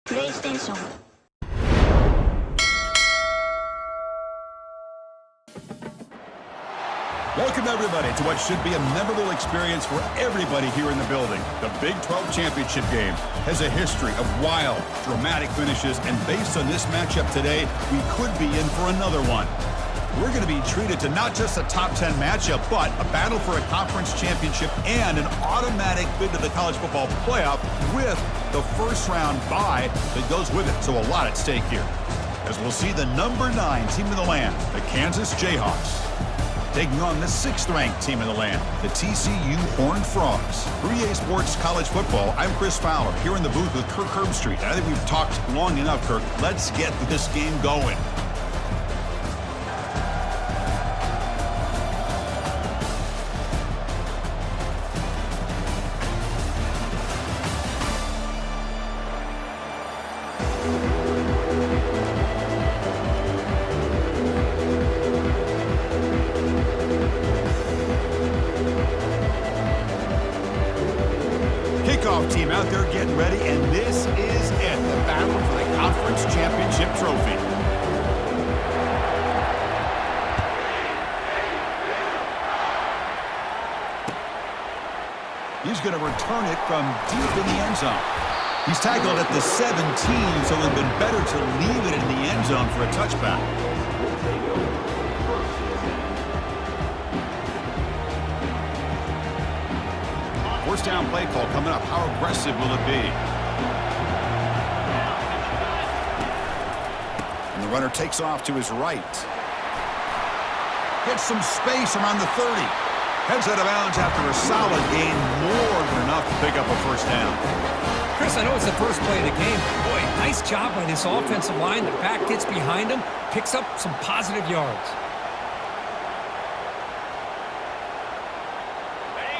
PlayStation. Welcome, everybody, to what should be a memorable experience for everybody here in the building. The Big 12 Championship game has a history of wild, dramatic finishes, and based on this matchup today, we could be in for another one. We're going to be treated to not just a top 10 matchup, but a battle for a conference championship and an automatic bid to the college football playoff with the first-round bye that goes with it. So a lot at stake here, as we'll see the number 9 team in the land, the Kansas Jayhawks, taking on the 6th-ranked team in the land, the TCU Horned Frogs. For EA Sports College Football, I'm Chris Fowler, here in the booth with Kirk Herbstreit. I think we've talked long enough, Kirk. Let's get this game going. Kickoff team out there getting ready, and this is it, the battle for the conference championship trophy. He's going to return it from deep in the end zone. He's tackled at the 17, so it would have been better to leave it in the end zone for a touchback. First down play call coming up. How aggressive will it be? And the runner takes off to his right. Gets some space around the 30. Heads out of bounds after a solid gain, more than enough to pick up a first down. Chris, I know it's the first play of the game. Boy, nice job by this offensive line. The back gets behind him, picks up some positive yards.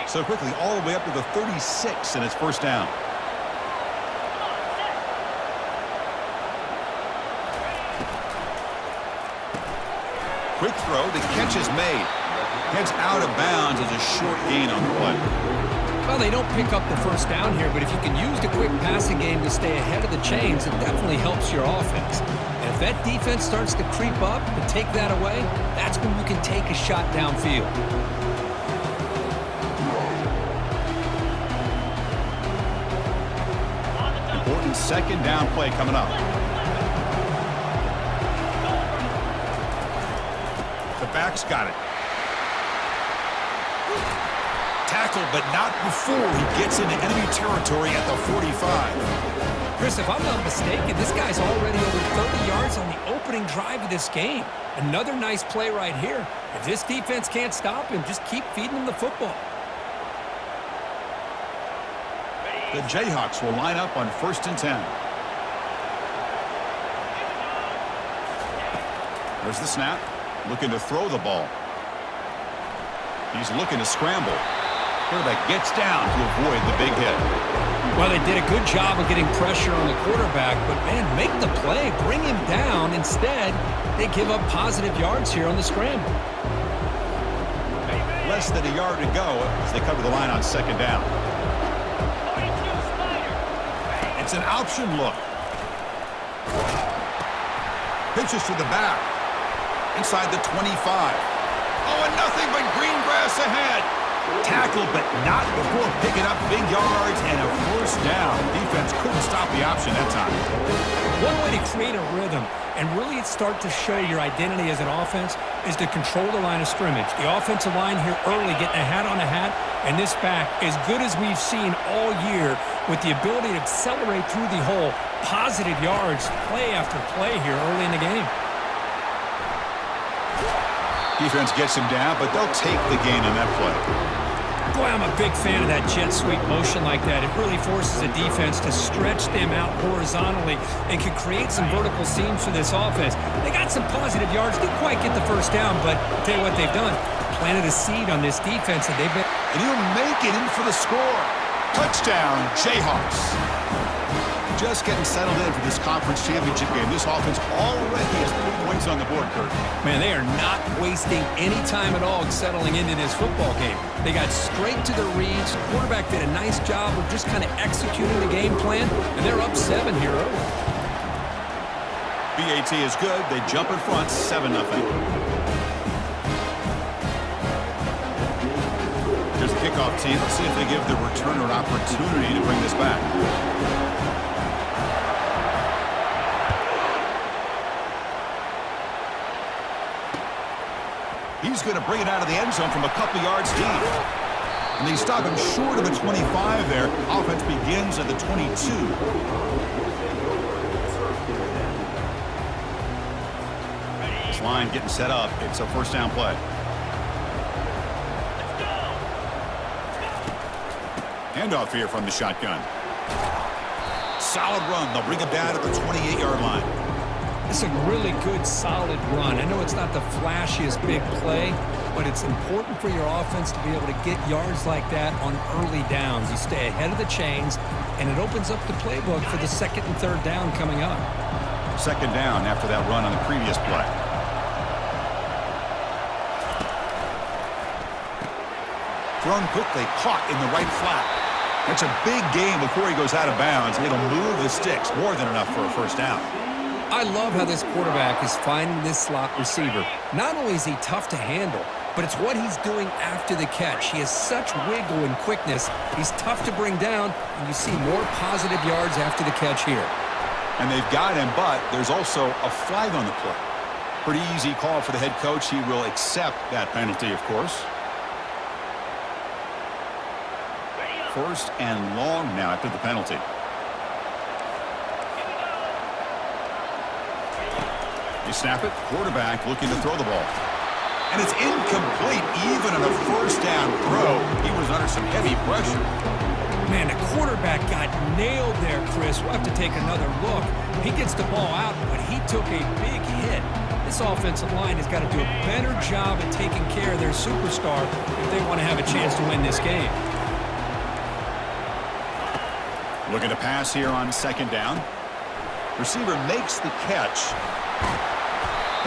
So quickly, all the way up to the 36, and it's first down. Quick throw, the catch is made. Heads out of bounds as a short gain on the play. Well, they don't pick up the first down here, but if you can use the quick passing game to stay ahead of the chains, it definitely helps your offense. And if that defense starts to creep up and take that away, that's when you can take a shot downfield. Important second down play coming up. The back's got it. Tackled, but not before he gets into enemy territory at the 45. Chris, if I'm not mistaken, this guy's already over 30 yards on the opening drive of this game. Another nice play right here. If this defense can't stop him, just keep feeding him the football. The Jayhawks will line up on 1st and 10. There's the snap. Looking to throw the ball. He's looking to scramble. Quarterback gets down to avoid the big hit. Well, they did a good job of getting pressure on the quarterback, but, man, make the play. Bring him down. Instead, they give up positive yards here on the scramble. Less than a yard to go as they cover the line on 2nd down. It's an option look. Pitches to the back. Inside the 25. Oh, and nothing but green grass ahead. Tackled, but not before picking up big yards and a first down. Defense couldn't stop the option that time. One way to create a rhythm and really start to show your identity as an offense is to control the line of scrimmage. The offensive line here early getting a hat on a hat, and this back, as good as we've seen all year, with the ability to accelerate through the hole, positive yards, play after play here early in the game. Defense gets him down, but they'll take the gain on that play. Boy, I'm a big fan of that jet sweep motion like that. It really forces a defense to stretch them out horizontally and can create some vertical seams for this offense. They got some positive yards. Didn't quite get the first down, but I'll tell you what they've done. Planted a seed on this defense, and they've been... And he'll make it in for the score. Touchdown, Jayhawks. just getting settled in for this conference championship game. This offense already has 3 points on the board, Kurt. Man, they are not wasting any time at all settling into this football game. They got straight to their reads. Quarterback did a nice job of just kind of executing the game plan, and they're up 7 here early. PAT is good. They jump in front, 7-0. Here's the kickoff team. Let's see if they give the returner an opportunity to bring this back. He's going to bring it out of the end zone from a couple yards deep. And they stop him short of the 25 there. Offense begins at the 22. This line getting set up. It's a first down play. Handoff here from the shotgun. Solid run. They'll bring it down at the 28-yard line. It's a really good, solid run. I know it's not the flashiest big play, but it's important for your offense to be able to get yards like that on early downs. You stay ahead of the chains, and it opens up the playbook for the second and third down coming up. Second down after that run on the previous play. Thrown quickly, caught in the right flat. That's a big gain before he goes out of bounds. It'll move the sticks, more than enough for a first down. I love how this quarterback is finding this slot receiver. Not only is he tough to handle, but it's what he's doing after the catch. He has such wiggle and quickness. He's tough to bring down, and you see more positive yards after the catch here. And they've got him, but there's also a flag on the play. Pretty easy call for the head coach. He will accept that penalty, of course. First and long now after the penalty. They snap it. Quarterback looking to throw the ball. And it's incomplete even on a first down throw. He was under some heavy pressure. Man, the quarterback got nailed there, Chris. We'll have to take another look. He gets the ball out, but he took a big hit. This offensive line has got to do a better job at taking care of their superstar if they want to have a chance to win this game. Looking to pass here on second down. Receiver makes the catch.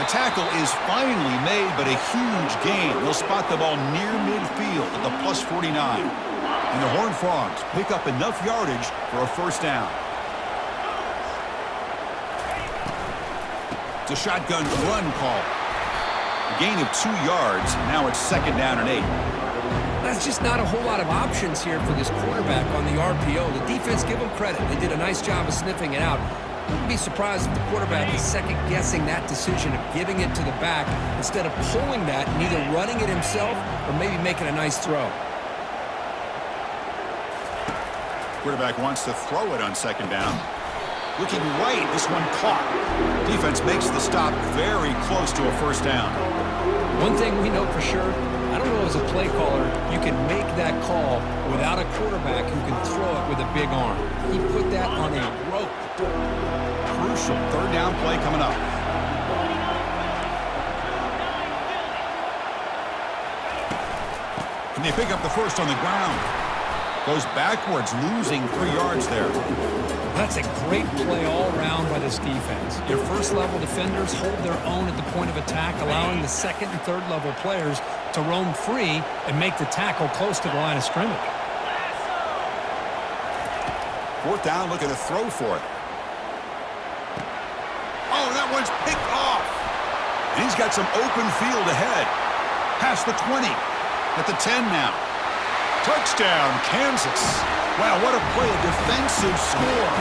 The tackle is finally made, but a huge gain. They'll spot the ball near midfield at the +49. And the Horned Frogs pick up enough yardage for a first down. It's a shotgun run call. A gain of 2 yards. Now it's second down and 8. That's just not a whole lot of options here for this quarterback on the RPO. The defense, give them credit. They did a nice job of sniffing it out. I wouldn't be surprised if the quarterback is second-guessing that decision of giving it to the back instead of pulling that and either running it himself or maybe making a nice throw. Quarterback wants to throw it on second down. Looking right, this one caught. Defense makes the stop very close to a first down. One thing we know for sure, I don't know as a play caller, you can make that call without a quarterback who can throw it with a big arm. He put that on a rope. Crucial third down play coming up. Can they pick up the first on the ground? Goes backwards, losing 3 yards there. That's a great play all around by this defense. Your first-level defenders hold their own at the point of attack, allowing the second and third-level players to roam free and make the tackle close to the line of scrimmage. Fourth down, looking to throw for it. Oh, that one's picked off. And he's got some open field ahead. Past the 20. At the 10 now. Touchdown, Kansas. Wow, what a play, a defensive score.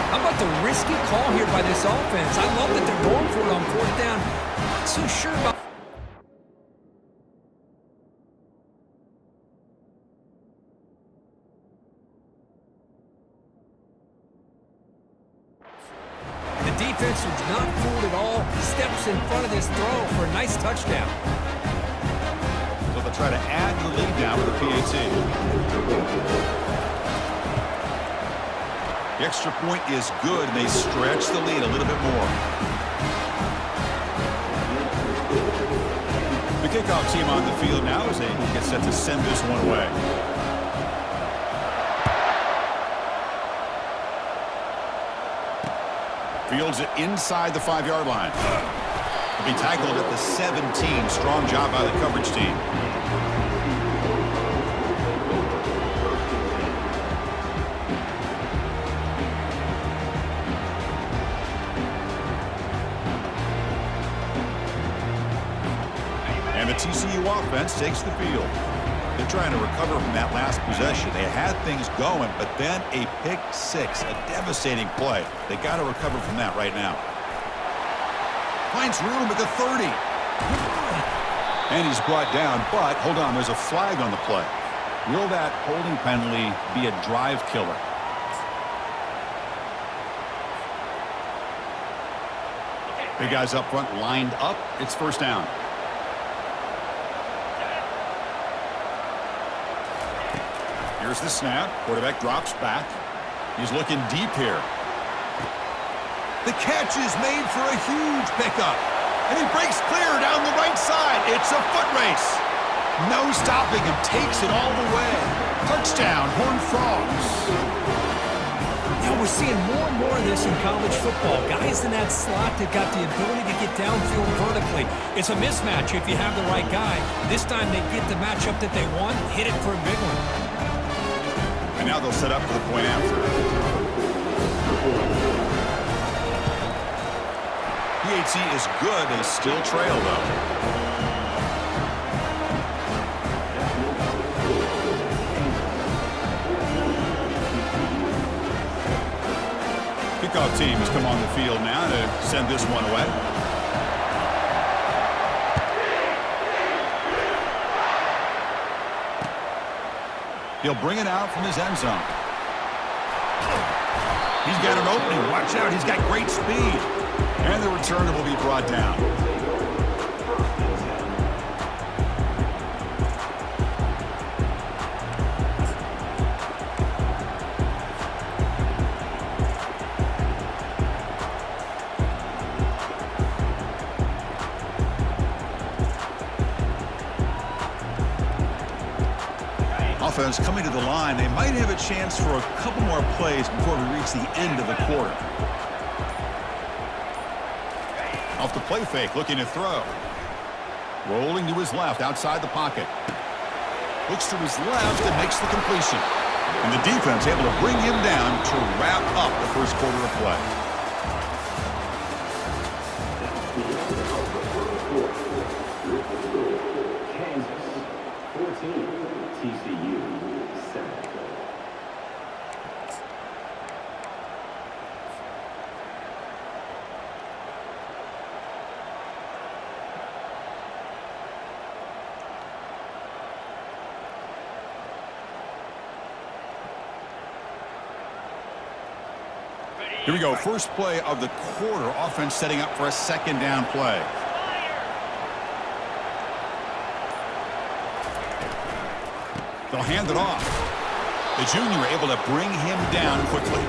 How about the risky call here by this offense? I love that they're going for it on fourth down. Not so sure about... The defense was not fooled at all. Steps in front of this throw for a nice touchdown. So they'll try to add the lead now with the PAT. The extra point is good, and they stretch the lead a little bit more. The kickoff team on the field now as they get set to send this one away. Fields it inside the 5-yard line. He'll be tackled at the 17. Strong job by the coverage team. And the TCU offense takes the field. They're trying to recover from that last possession. They had things going, but then a pick six, a devastating play. They got to recover from that right now. Finds room at the 30. And he's brought down, but hold on, there's a flag on the play. Will that holding penalty be a drive killer? Big guys up front lined up. It's first down. Here's the snap. Quarterback drops back. He's looking deep here. The catch is made for a huge pickup. And he breaks clear down the right side. It's a foot race. No stopping him. Takes it all the way. Touchdown, Horned Frogs. You know, we're seeing more and more of this in college football. Guys in that slot that got the ability to get downfield vertically. It's a mismatch if you have the right guy. This time they get the matchup that they want, hit it for a big one. And now they'll set up for the point after. PEAT is good. They still trail, though. Kickoff team has come on the field now to send this one away. He'll bring it out from his end zone. He's got an opening. Watch out. He's got great speed. And the returner will be brought down. Offense coming to the line. They might have a chance for a couple more plays before we reach the end of the quarter. Off the play fake, looking to throw. Rolling to his left, outside the pocket. Looks to his left and makes the completion. And the defense able to bring him down to wrap up the first quarter of play. Kansas 14, TCU 7. Here we go. First play of the quarter. Offense setting up for a second down play. They'll hand it off. The junior able to bring him down quickly.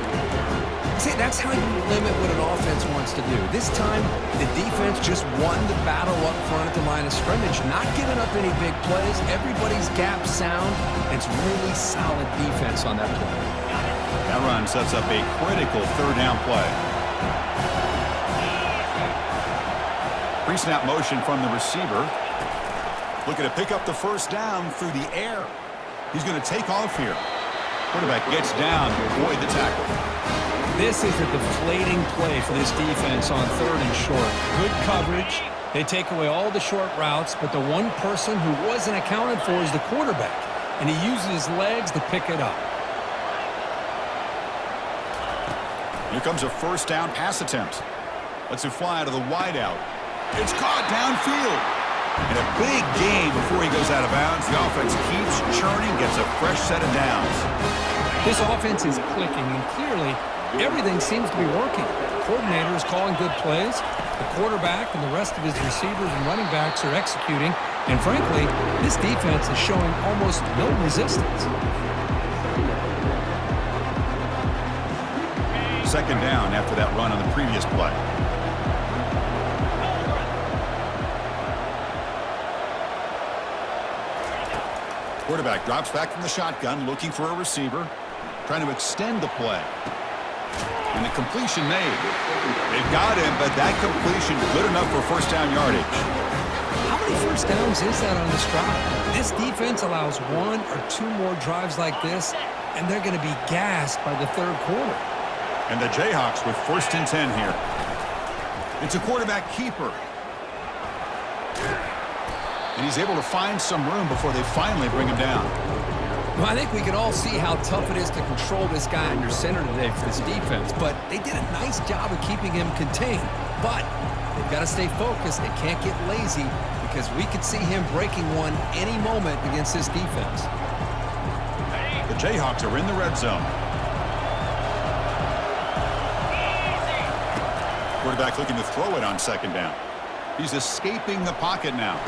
See, that's how you limit what an offense wants to do. This time, the defense just won the battle up front at the line of scrimmage, not giving up any big plays. Everybody's gap sound. It's really solid defense on that play. That run sets up a critical third down play. Pre-snap motion from the receiver. Looking to pick up the first down through the air. He's going to take off here. Quarterback gets down to avoid the tackle. This is a deflating play for this defense on third and short. Good coverage. They take away all the short routes, but the one person who wasn't accounted for is the quarterback, and he uses his legs to pick it up. Here comes a first down pass attempt. Lets it fly to the wideout. It's caught downfield. And a big gain before he goes out of bounds. The offense keeps churning, gets a fresh set of downs. This offense is clicking, and clearly everything seems to be working. The coordinator is calling good plays. The quarterback and the rest of his receivers and running backs are executing. And frankly, this defense is showing almost no resistance. Second down after that run on the previous play. Quarterback drops back from the shotgun, looking for a receiver, trying to extend the play. And the completion made. They've got him, but that completion good enough for first down yardage. How many first downs is that on this drive? This defense allows 1 or 2 more drives like this, and they're going to be gassed by the third quarter. And the Jayhawks with 1st and 10 here. It's a quarterback keeper. And he's able to find some room before they finally bring him down. Well, I think we can all see how tough it is to control this guy under center today for this defense, but they did a nice job of keeping him contained. But they've got to stay focused. They can't get lazy because we could see him breaking one any moment against this defense. The Jayhawks are in the red zone. Quarterback looking to throw it on 2nd down. He's escaping the pocket now.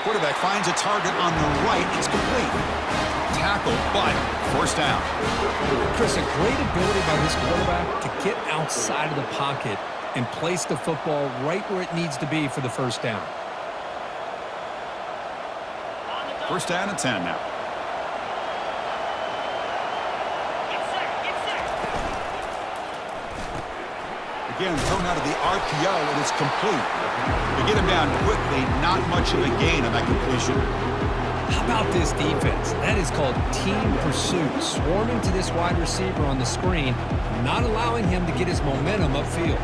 Quarterback finds a target on the right. It's complete. Tackle, but 1st down. Chris, a great ability by this quarterback to get outside of the pocket and place the football right where it needs to be for the 1st down. 1st down and 10 now. Again, thrown out of the RPO, and it's complete. They get him down quickly, not much of a gain on that completion. How about this defense? That is called team pursuit. Swarming to this wide receiver on the screen, not allowing him to get his momentum upfield.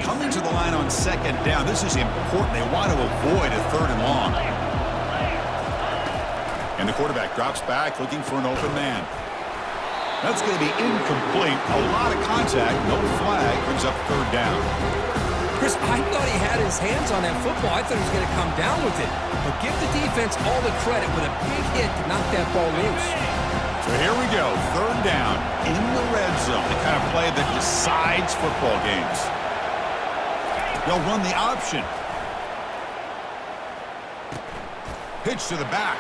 Coming to the line on 2nd down, this is important. They want to avoid a 3rd and long. And the quarterback drops back, looking for an open man. That's going to be incomplete. A lot of contact, no flag, brings up 3rd down. Chris, I thought he had his hands on that football. I thought he was going to come down with it. But give the defense all the credit with a big hit to knock that ball loose. So here we go, 3rd down in the red zone. The kind of play that decides football games. They'll run the option. Pitch to the back.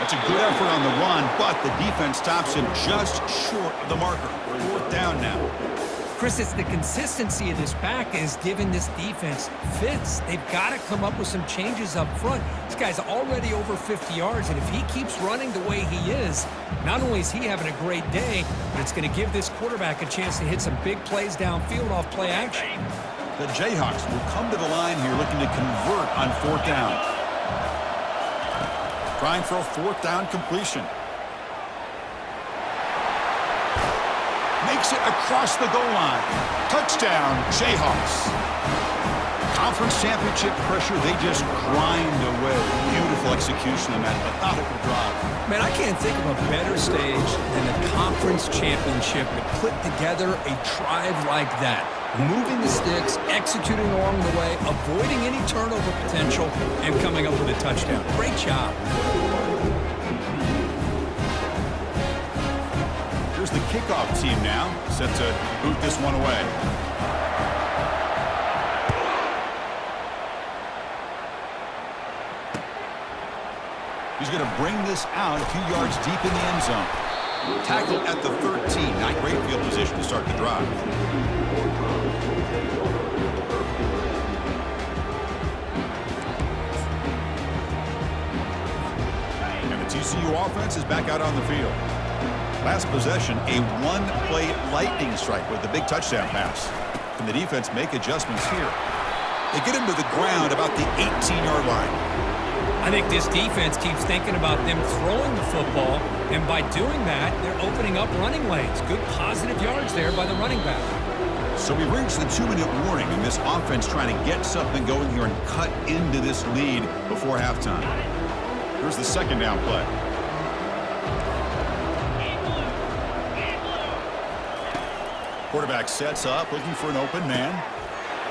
That's a good effort on the run, but the defense stops him just short of the marker. 4th down now. Chris, it's the consistency of this back is giving this defense fits. They've got to come up with some changes up front. This guy's already over 50 yards, and if he keeps running the way he is, not only is he having a great day, but it's going to give this quarterback a chance to hit some big plays downfield off play action. The Jayhawks will come to the line here looking to convert on 4th down. Trying for a 4th down completion. Makes it across the goal line. Touchdown, Jayhawks. Conference championship pressure, they just grind away. Beautiful execution on that methodical drive. Man, I can't think of a better stage than the conference championship to put together a drive like that. Moving the sticks, executing along the way, avoiding any turnover potential, and coming up with a touchdown. Great job. Here's the kickoff team now, set to boot this one away. He's going to bring this out a few yards deep in the end zone. Tackle at the 13. Not great field position to start the drive. And the TCU offense is back out on the field. Last possession, a one-play lightning strike with the big touchdown pass. Can the defense make adjustments here? They get him to the ground about the 18-yard line. I think this defense keeps thinking about them throwing the football, and by doing that, they're opening up running lanes. Good positive yards there by the running back. So we reached the 2-minute warning, and this offense trying to get something going here and cut into this lead before halftime. Here's the 2nd down play. Quarterback sets up, looking for an open man.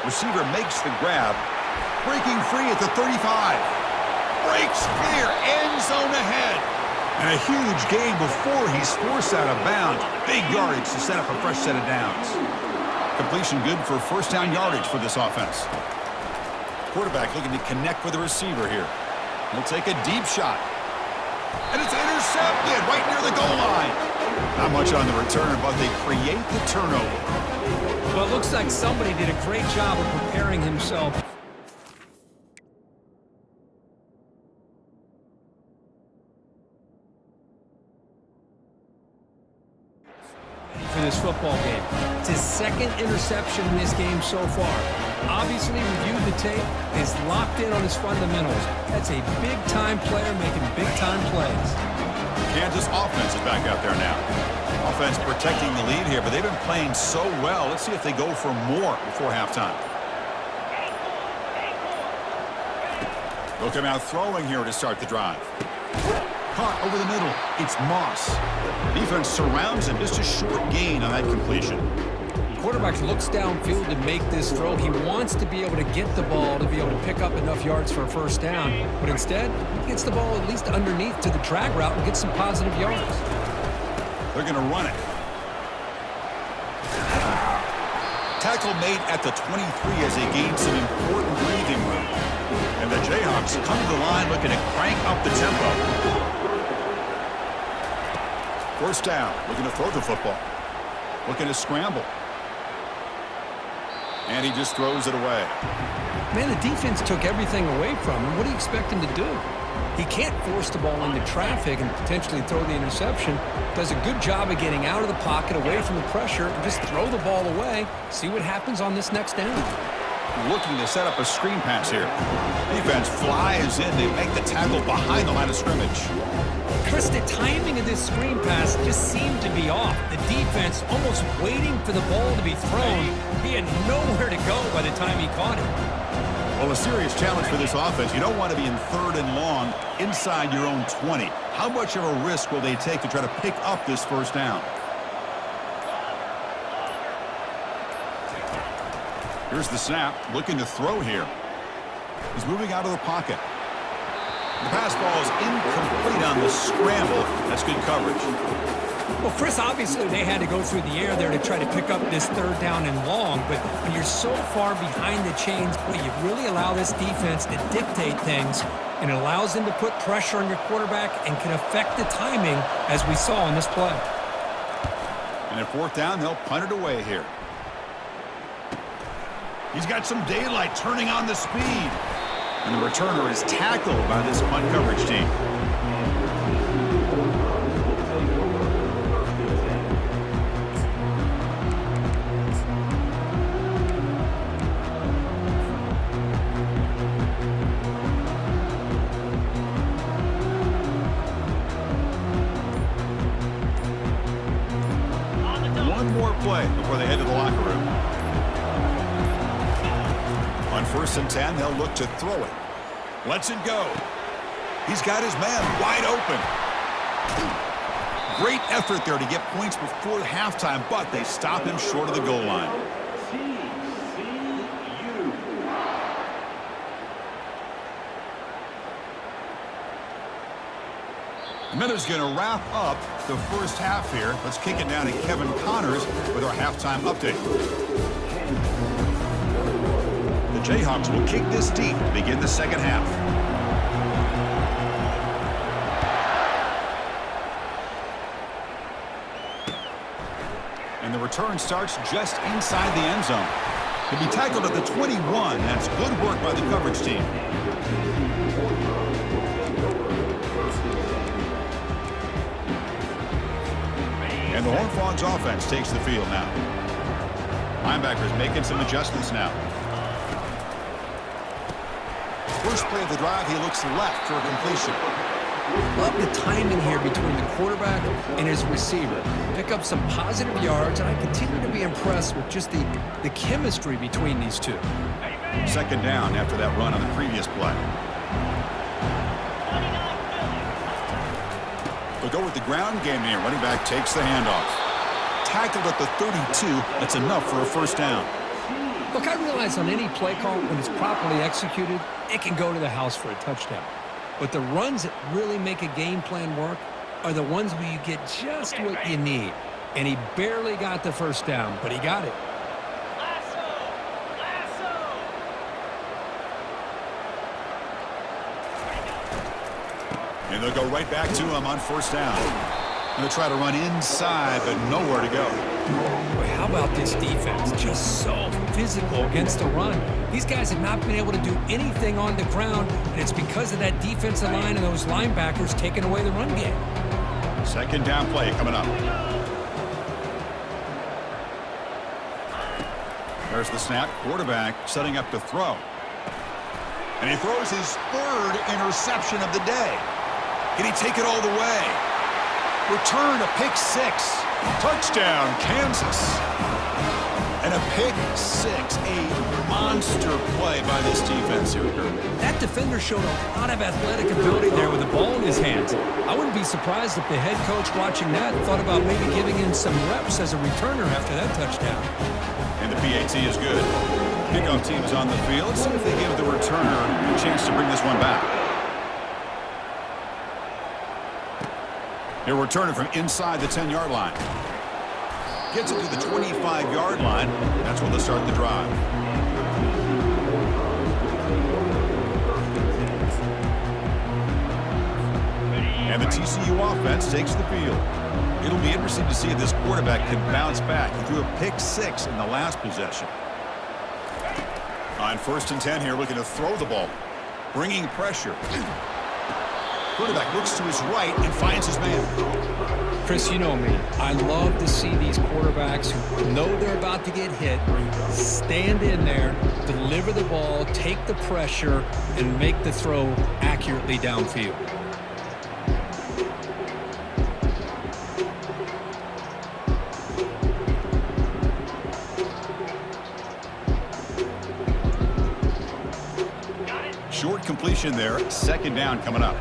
Receiver makes the grab. Breaking free at the 35. Breaks clear, end zone ahead. And a huge gain before he's forced out of bounds. Big yardage to set up a fresh set of downs. Completion good for 1st down yardage for this offense. Quarterback looking to connect with the receiver here. He'll take a deep shot. And it's intercepted right near the goal line. Not much on the return, but they create the turnover. Well, it looks like somebody did a great job of preparing himself. to this football game. It's his second interception in this game so far. Obviously reviewed the tape, is locked in on his fundamentals. That's a big-time player making big-time plays. Kansas offense is back out there now. Offense protecting the lead here, but they've been playing so well. Let's see if they go for more before halftime. They'll come out throwing here to start the drive. Caught over the middle. It's Moss. Defense surrounds him. Just a short gain on that completion. Quarterback looks downfield to make this throw. He wants to be able to get the ball to be able to pick up enough yards for a first down. But instead, he gets the ball at least underneath to the drag route and gets some positive yards. They're going to run it. Tackle made at the 23 as they gain some important breathing room. And the Jayhawks come to the line looking to crank up the tempo. First down, looking to throw the football. Looking to scramble. And he just throws it away. Man, the defense took everything away from him. What do you expect him to do? He can't force the ball into traffic and potentially throw the interception. Does a good job of getting out of the pocket, away from the pressure, and just throw the ball away. See what happens on this next down. Looking to set up a screen pass here. Defense flies in. They make the tackle behind the line of scrimmage. Chris, the timing of this screen pass just seemed to be off. The defense almost waiting for the ball to be thrown. He had nowhere to go by the time he caught it. Well, a serious challenge for this offense. You don't want to be in 3rd and long inside your own 20. How much of a risk will they take to try to pick up this first down? Here's the snap, looking to throw here. He's moving out of the pocket. The pass ball is incomplete on the scramble. That's good coverage. Well, Chris, obviously they had to go through the air there to try to pick up this 3rd down and long, but when you're so far behind the chains, boy, you really allow this defense to dictate things, and it allows them to put pressure on your quarterback and can affect the timing, as we saw in this play. And at 4th down, they'll punt it away here. He's got some daylight turning on the speed. And the returner is tackled by this punt coverage team. One more play before they head to the locker room. On 1st and 10, they'll look to throw it. Lets it go. He's got his man wide open. Great effort there to get points before halftime, but they stop him short of the goal line. TCU. The minute's going to wrap up the first half here. Let's kick it down to Kevin Connors with our halftime update. The Jayhawks will kick this deep to begin the second half. And the return starts just inside the end zone. He'll be tackled at the 21. That's good work by the coverage team. And the Horned Frogs offense takes the field now. Linebackers making some adjustments now. First play of the drive, he looks left for a completion. Love the timing here between the quarterback and his receiver. Pick up some positive yards, and I continue to be impressed with just the chemistry between these two. 2nd down after that run on the previous play. They'll go with the ground game here. Running back takes the handoff. Tackled at the 32. That's enough for a first down. Look, I realize on any play call, when it's properly executed, it can go to the house for a touchdown. But the runs that really make a game plan work are the ones where you get just what you need. And he barely got the first down, but he got it. And they'll go right back to him on 1st down. And they'll try to run inside, but nowhere to go. Boy, how about this defense? Just so physical against the run. These guys have not been able to do anything on the ground, and it's because of that defensive line and those linebackers taking away the run game. 2nd down play coming up. There's the snap. Quarterback setting up to throw. And he throws his third interception of the day. Can he take it all the way? Return a pick six. Touchdown, Kansas. And a pick six, a monster play by this defense here. That defender showed a lot of athletic ability there with the ball in his hands. I wouldn't be surprised if the head coach watching that thought about maybe giving him some reps as a returner after that touchdown. And the PAT is good. Kickoff team is on the field. Let's see if they give the returner a chance to bring this one back. He'll return it from inside the 10-yard line. Gets it to the 25-yard line. That's when they'll start the drive. And the TCU offense takes the field. It'll be interesting to see if this quarterback can bounce back. He threw a pick six in the last possession. On 1st and 10 here, looking to throw the ball. Bringing pressure. Quarterback looks to his right and finds his man. Chris, you know me. I love to see these quarterbacks who know they're about to get hit, stand in there, deliver the ball, take the pressure, and make the throw accurately downfield. Short completion there. 2nd down coming up.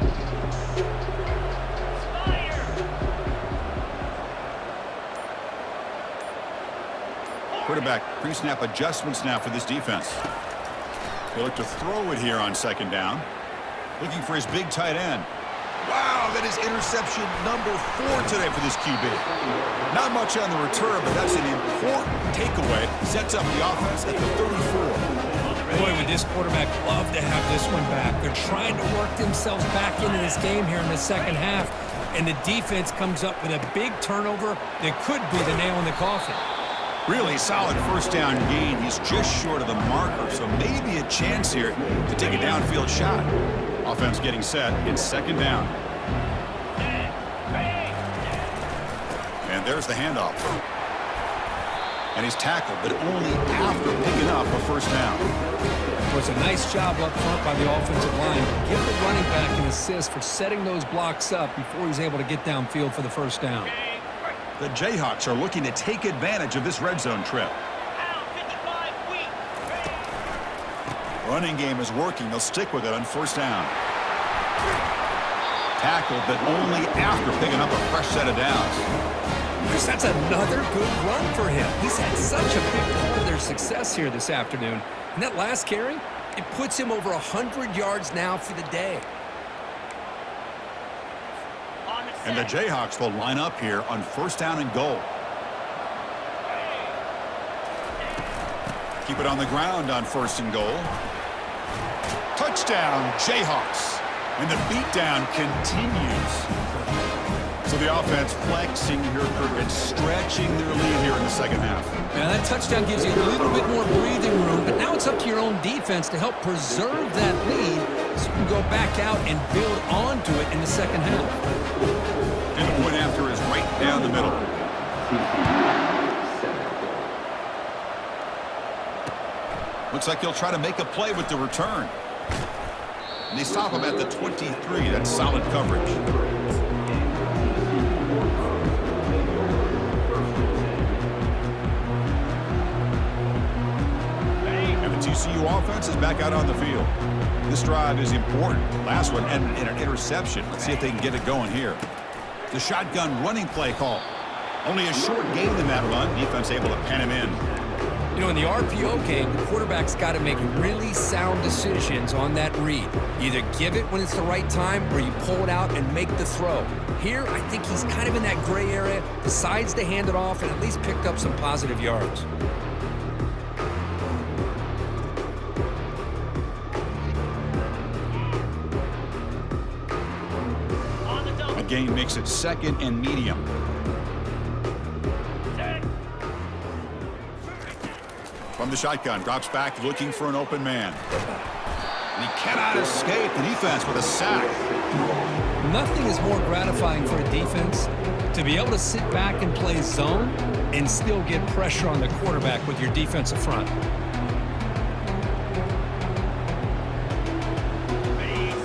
Quarterback pre-snap adjustments now for this defense. They look to throw it here on 2nd down. Looking for his big tight end. Wow, that is interception number 4 today for this QB. Not much on the return, but that's an important takeaway. Sets up the offense at the 34. Boy, would this quarterback love to have this one back. They're trying to work themselves back into this game here in the 2nd half, and the defense comes up with a big turnover that could be the nail in the coffin. Really solid 1st down gain. He's just short of the marker, so maybe a chance here to take a downfield shot. Offense getting set. It's 2nd down. And there's the handoff. And he's tackled, but only after picking up a 1st down. It was a nice job up front by the offensive line. Give the running back an assist for setting those blocks up before he's able to get downfield for the 1st down. The Jayhawks are looking to take advantage of this red zone trip. Running game is working. They'll stick with it on 1st down. Tackled, but only after picking up a fresh set of downs. Chris, that's another good run for him. He's had such a big part of their success here this afternoon. And that last carry, it puts him over 100 yards now for the day. And the Jayhawks will line up here on 1st down and goal. Keep it on the ground on 1st and goal. Touchdown, Jayhawks. And the beatdown continues. So the offense flexing here and stretching their lead here in the 2nd half. Now that touchdown gives you a little bit more breathing room, but now it's up to your own defense to help preserve that lead so you can go back out and build onto it in the 2nd half. And the point after is right down the middle. Looks like he'll try to make a play with the return. And they stop him at the 23. That's solid coverage. TCU offense is back out on the field. This drive is important. Last one ended in an interception. Let's see if they can get it going here. The shotgun running play call. Only a short gain in that run. Defense able to pen him in. You know, in the RPO game, the quarterback's got to make really sound decisions on that read. Either give it when it's the right time or you pull it out and make the throw. Here, I think he's kind of in that gray area, decides to hand it off and at least picked up some positive yards. Gain makes it 2nd and medium. From the shotgun, drops back looking for an open man. And he cannot escape the defense with a sack. Nothing is more gratifying for a defense to be able to sit back and play zone and still get pressure on the quarterback with your defensive front.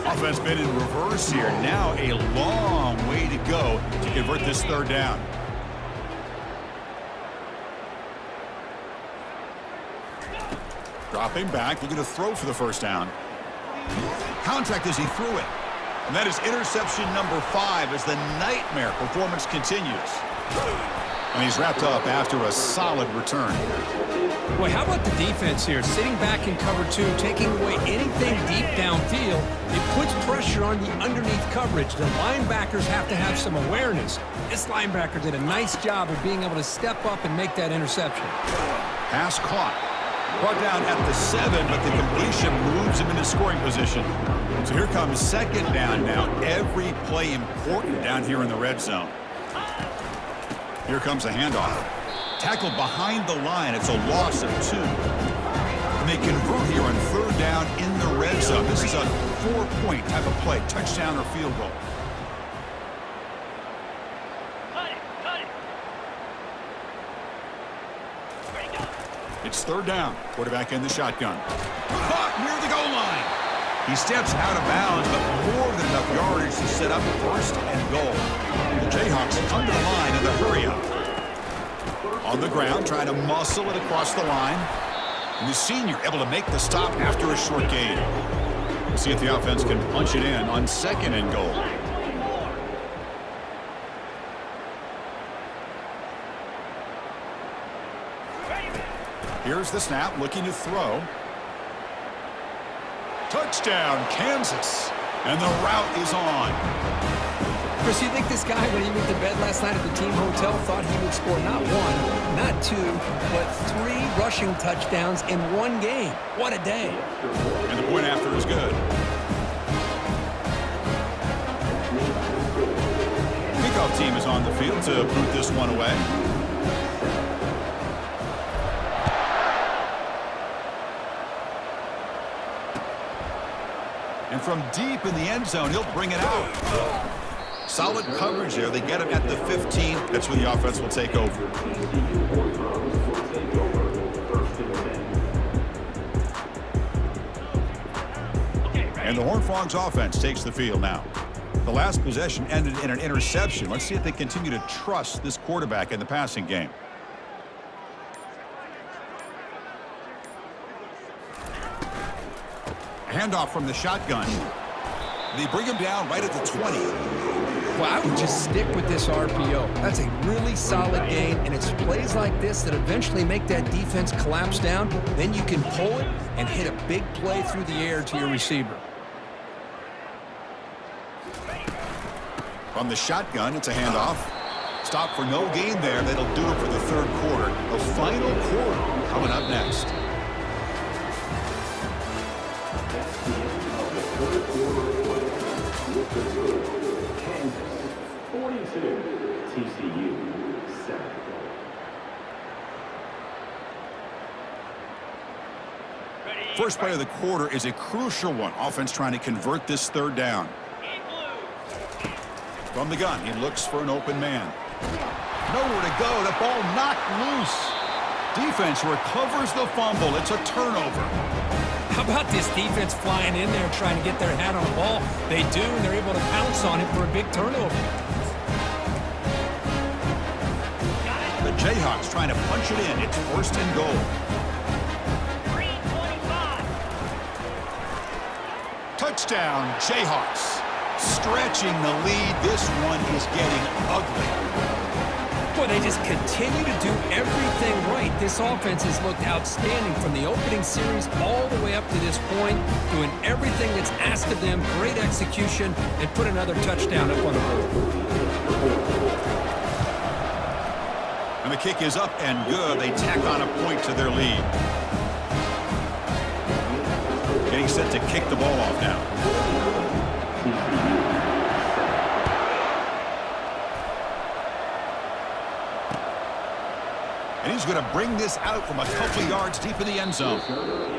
Offense been in reverse here. Now a long way to go to convert this third down. Dropping back, looking to throw for the first down. Contact as he threw it. And that is interception number 5 as the nightmare performance continues. And he's wrapped up after a solid return. Well, how about the defense here? Sitting back in cover 2, taking away anything deep downfield. It puts pressure on the underneath coverage. The linebackers have to have some awareness. This linebacker did a nice job of being able to step up and make that interception. Pass caught. Brought down at the 7, but the completion moves him into scoring position. So here comes second down now. Every play important down here in the red zone. Here comes a handoff. Tackled behind the line. It's a loss of 2. And they convert here on third down in the red zone. This is a 4-point type of play, touchdown or field goal. It's third down. Quarterback in the shotgun. Caught near the goal line. He steps out of bounds, but more than enough yardage to set up first and goal. The Jayhawks come to the line in the hurry up. On the ground, trying to muscle it across the line. And the senior able to make the stop after a short gain. We'll see if the offense can punch it in on second and goal. Here's the snap, looking to throw. Touchdown, Kansas. And the route is on. Chris, you think this guy, when he went to bed last night at the team hotel, thought he would score not 1, not 2, but 3 rushing touchdowns in 1 game? What a day. And the point after is good. Kickoff team is on the field to boot this one away. And from deep in the end zone, he'll bring it out. Solid coverage there. They get him at the 15. That's where the offense will take over. And the Horned Frogs offense takes the field now. The last possession ended in an interception. Let's see if they continue to trust this quarterback in the passing game. Handoff from the shotgun. They bring him down right at the 20. Well, I would just stick with this RPO. That's a really solid gain, and it's plays like this that eventually make that defense collapse down. Then you can pull it and hit a big play through the air to your receiver. From the shotgun, it's a handoff. Stop for no gain there. That'll do it for the third quarter. The final quarter coming up next. Kansas 42, TCU 7. First play of the quarter is a crucial one. Offense trying to convert this third down. From the gun, he looks for an open man. Nowhere to go. The ball knocked loose. Defense recovers the fumble. It's a turnover. How about this defense flying in there trying to get their hat on the ball? They do, and they're able to pounce on it for a big turnover. The Jayhawks trying to punch it in. It's first and goal. Touchdown, Jayhawks. Stretching the lead. This one is getting ugly. Boy, they just continue to do everything right. This offense has looked outstanding from the opening series all the way up to this point, doing everything that's asked of them, great execution, and put another touchdown up on the board. And the kick is up and good. They tack on a point to their lead. Getting set to kick the ball off now. And he's going to bring this out from a couple yards deep in the end zone.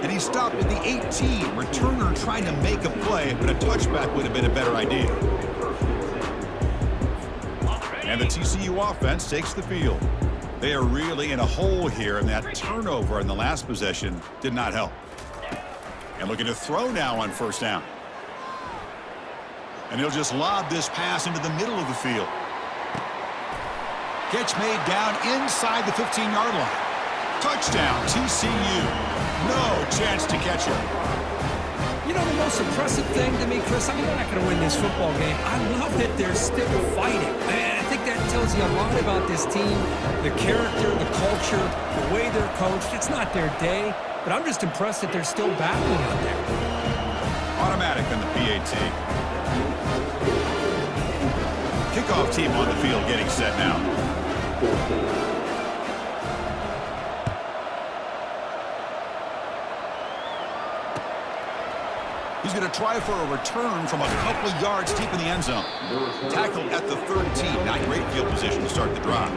And he stopped at the 18. Returner trying to make a play, but a touchback would have been a better idea. And the TCU offense takes the field. They are really in a hole here, and that turnover in the last possession did not help. And looking to throw now on first down. And he'll just lob this pass into the middle of the field. Catch made down inside the 15-yard line. Touchdown, TCU. No chance to catch him. You know, the most impressive thing to me, Chris, I mean, they're not going to win this football game. I love that they're still fighting. I think that tells you a lot about this team, the character, the culture, the way they're coached. It's not their day, but I'm just impressed that they're still battling out there. Automatic on the PAT. Kickoff team on the field getting set now. He's going to try for a return from a couple of yards deep in the end zone. Tackled at the 13. Not great field position to start the drive.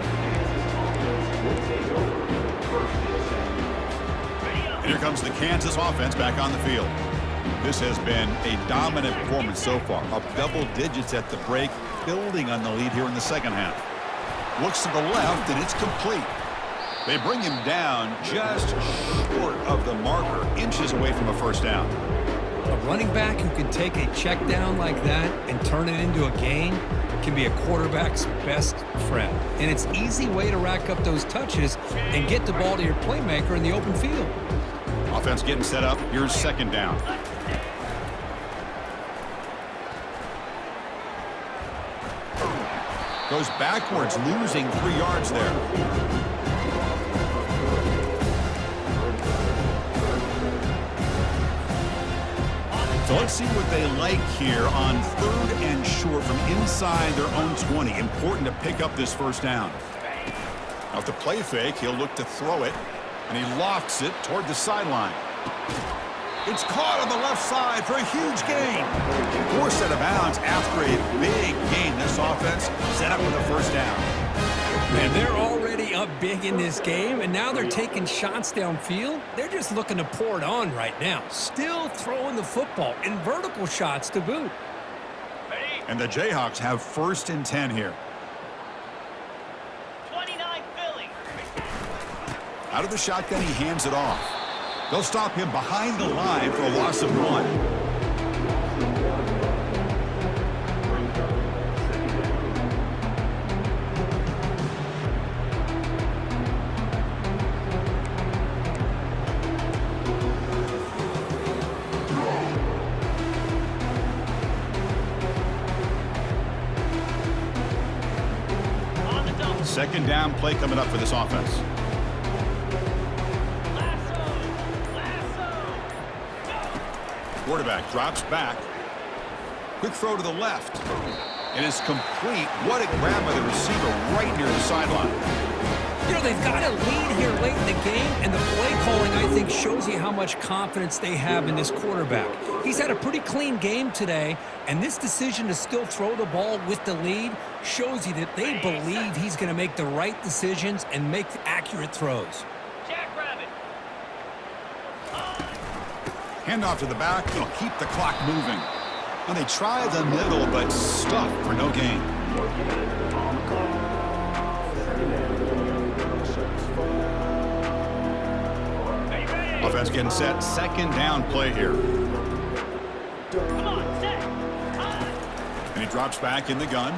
And here comes the Kansas offense back on the field. This has been a dominant performance so far. Up double digits at the break, building on the lead here in the second half. Looks to the left, and it's complete. They bring him down just short of the marker, inches away from a first down. A running back who can take a check down like that and turn it into a gain can be a quarterback's best friend. And it's an easy way to rack up those touches and get the ball to your playmaker in the open field. Offense getting set up. Here's second down. Goes backwards, losing 3 yards there. So let's see what they like here on 3rd and short from inside their own 20. Important to pick up this first down. Now, to play fake, he'll look to throw it, and he lofts it toward the sideline. It's caught on the left side for a huge gain. Forced out of bounds after a big gain. This offense set up with a first down. Man, they're already up big in this game, and now they're taking shots downfield. They're just looking to pour it on right now. Still throwing the football, and vertical shots to boot. And the Jayhawks have 1st and 10 here. 29 Philly. Out of the shotgun, he hands it off. They'll stop him behind the line for a loss of 1. Second down play coming up for this offense. Quarterback drops back. Quick throw to the left. It is complete. What a grab by the receiver right near the sideline. You know, they've got a lead here late in the game, and the play calling, I think, shows you how much confidence they have in this quarterback. He's had a pretty clean game today, and this decision to still throw the ball with the lead shows you that they believe he's going to make the right decisions and make accurate throws. Jackrabbit. Handoff to the back. They'll keep the clock moving. And they try the middle, but stuff for no gain. Offense getting set. Second down play here. Come on, set. And he drops back in the gun.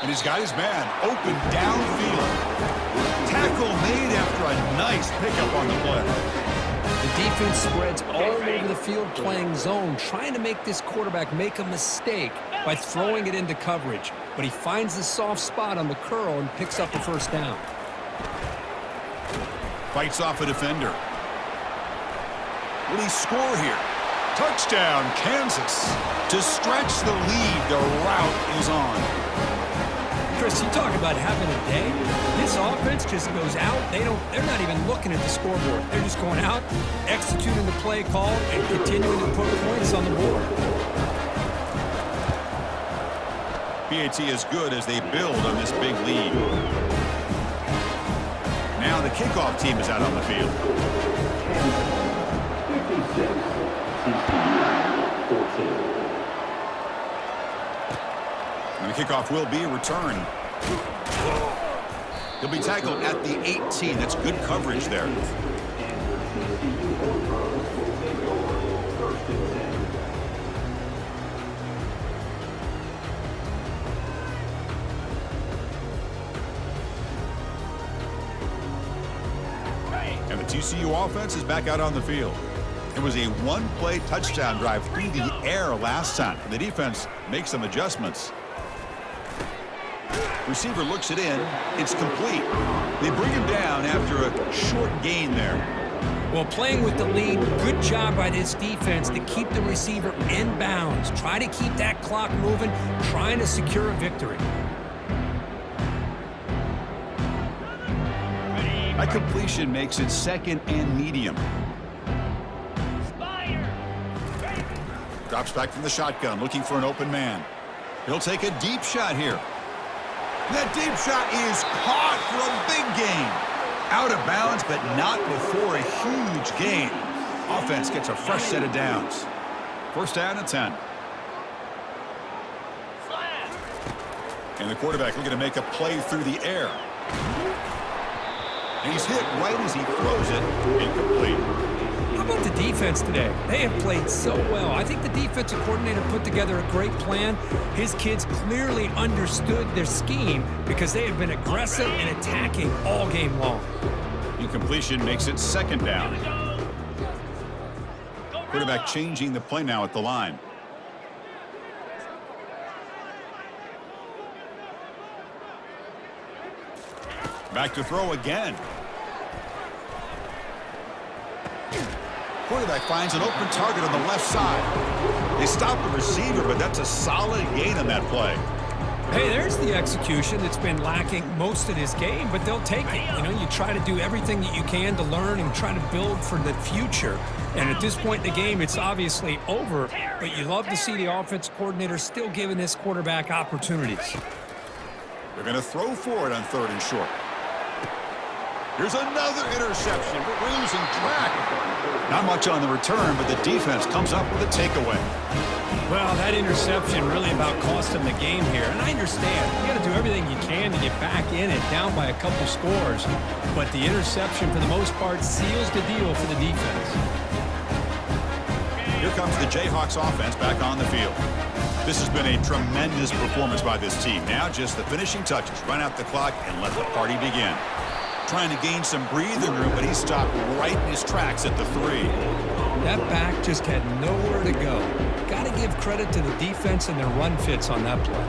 And he's got his man open downfield. Tackle made after a nice pickup on the play. The defense spreads all over the field playing zone, trying to make this quarterback make a mistake by throwing it into coverage. But he finds the soft spot on the curl and picks up the first down. Fights off a defender. Will he score here? Touchdown, Kansas. To stretch the lead, the route is on. Chris, you talk about having a day. This offense just goes out. They're not even looking at the scoreboard. They're just going out, executing the play call, and continuing to put points on the board. PAT is good as they build on this big lead. Now the kickoff team is out on the field. 56, TCU, 14. And the kickoff will be a return. He'll be tackled at the 18. That's good coverage there. And the TCU offense is back out on the field. It was a one-play touchdown drive through the air last time. The defense makes some adjustments. Receiver looks it in. It's complete. They bring him down after a short gain there. Well, playing with the lead, good job by this defense to keep the receiver in bounds. Try to keep that clock moving, trying to secure a victory. That completion makes it second and medium. Drops back from the shotgun, looking for an open man. He'll take a deep shot here. That deep shot is caught for a big gain. Out of bounds, but not before a huge gain. Offense gets a fresh set of downs. First down and 10. And the quarterback looking to make a play through the air. And he's hit right as he throws it. Incomplete. How about the defense today? They have played so well. I think the defensive coordinator put together a great plan. His kids clearly understood their scheme because they have been aggressive and attacking all game long. Incompletion makes it second down. Quarterback changing the play now at the line. Back to throw again. Quarterback finds an open target on the left side. They stop the receiver, but that's a solid gain on that play. Hey, there's the execution that's been lacking most of this game, but they'll take it. You know, you try to do everything that you can to learn and try to build for the future. And at this point in the game, it's obviously over, but you love to see the offense coordinator still giving this quarterback opportunities. They're going to throw for it on third and short. Here's another interception, but we're losing track. Not much on the return, but the defense comes up with a takeaway. Well, that interception really about cost them the game here. And I understand. You got to do everything you can to get back in it, down by a couple scores. But the interception, for the most part, seals the deal for the defense. Here comes the Jayhawks offense back on the field. This has been a tremendous performance by this team. Now just the finishing touches. Run out the clock and let the party begin. Trying to gain some breathing room, but he stopped right in his tracks at the 3. That back just had nowhere to go. Got to give credit to the defense and their run fits on that play.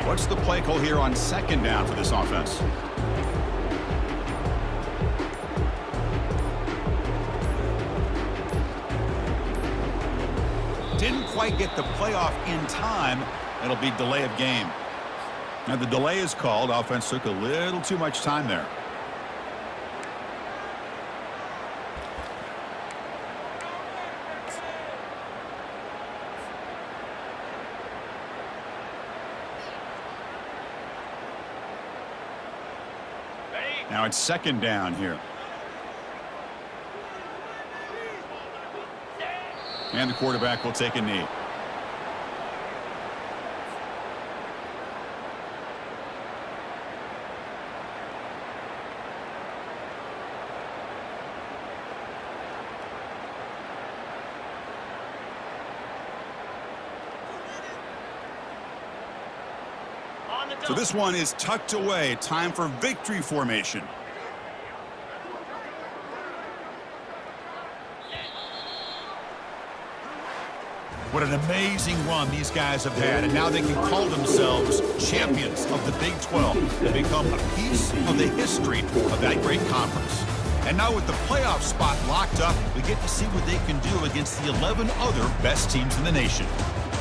What's the play call here on second down for this offense? Didn't quite get the playoff in time. It'll be delay of game. Now the delay is called. Offense took a little too much time there. Now it's second down here. And the quarterback will take a knee. So this one is tucked away. Time for victory formation. What an amazing run these guys have had, and now they can call themselves champions of the Big 12. They become a piece of the history of that great conference. And now with the playoff spot locked up, we get to see what they can do against the 11 other best teams in the nation.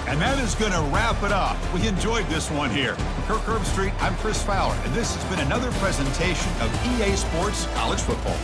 And that is going to wrap it up. We enjoyed this one here. From Kirk Street, I'm Chris Fowler, and this has been another presentation of EA Sports College Football.